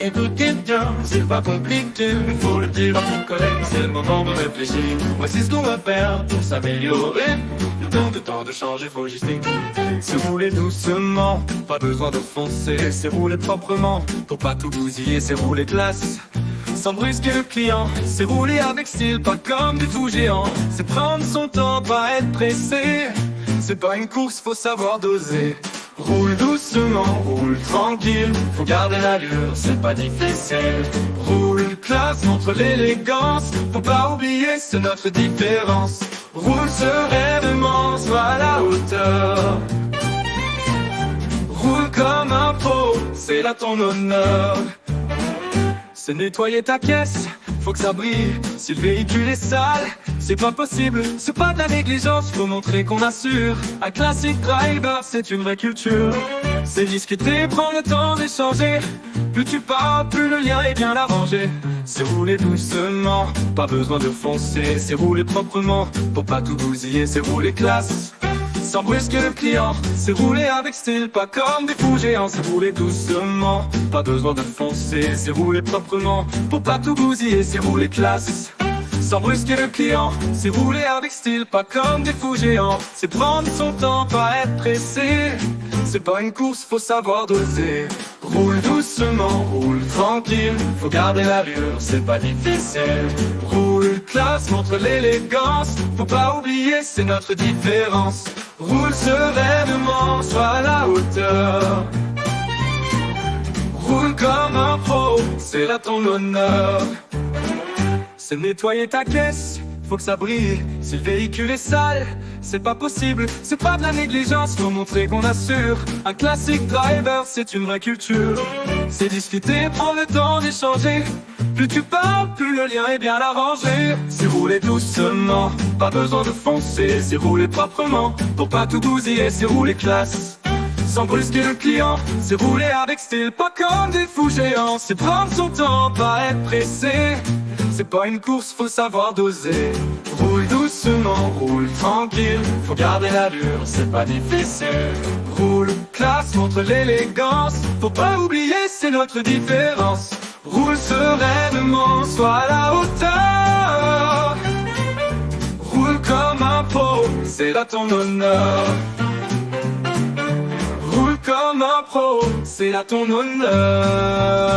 Écoutez bien, c'est pas compliqué, faut le dire à ton collègue, c'est le moment de réfléchir. Voici ce qu'on va faire pour s'améliorer. Le temps de changer, faut juste écouter. C'est rouler doucement, pas besoin de foncer. C'est rouler proprement, pour pas tout bousiller. C'est rouler classe, sans brusquer le client. C'est rouler avec style, pas comme des fous géants. C'est prendre son temps, pas être pressé. C'est pas une course, faut savoir doser. Roule doucement, roule tranquille, faut garder l'allure, c'est pas difficile. Roule classe, montre l'élégance, faut pas oublier, c'est notre différence. Roule sereinement, sois à la hauteur. Roule comme un pro, c'est là ton honneur. C'est nettoyer ta caisse, faut que ça brille. Si le véhicule est sale, c'est pas possible, c'est pas de la négligence, faut montrer qu'on assure. Un classique driver, c'est une vraie culture. C'est discuter, prendre le temps d'échanger. Plus tu parles, plus le lien est bien arrangé. C'est rouler doucement, pas besoin de foncer. C'est rouler proprement, pour pas tout bousiller. C'est rouler classe, sans brusquer le client. C'est rouler avec style, pas comme des fous géants. C'est rouler doucement, pas besoin de foncer. C'est rouler proprement, pour pas tout bousiller. C'est rouler classe, sans brusquer le client. C'est rouler avec style, pas comme des fous géants. C'est prendre son temps, pas être pressé. C'est pas une course, faut savoir doser. Roule doucement, roule tranquille, faut garder l'allure, c'est pas difficile. Roule classe, montre l'élégance, faut pas oublier, c'est notre différence. Roule sereinement, sois à la hauteur. Roule comme un pro, c'est là ton honneur. C'est nettoyer ta caisse, faut que ça brille. Si le véhicule est sale, c'est pas possible, c'est pas de la négligence, faut montrer qu'on assure. Un classique driver, c'est une vraie culture. C'est discuter, prendre le temps d'échanger. Plus tu parles, plus le lien est bien arrangé. C'est rouler doucement, pas besoin de foncer. C'est rouler proprement, pour pas tout bousiller. C'est rouler classe, sans brusquer le client. C'est rouler avec style, pas comme des fous géants. C'est prendre son temps, pas être pressé. C'est pas une course, faut savoir doser. Roule doucement, roule tranquille, faut garder l'allure, c'est pas difficile. Roule classe, montre l'élégance, faut pas oublier, c'est notre différence. Roule sereinement, sois à la hauteur. Roule comme un pro, c'est là ton honneur. Roule comme un pro, c'est là ton honneur.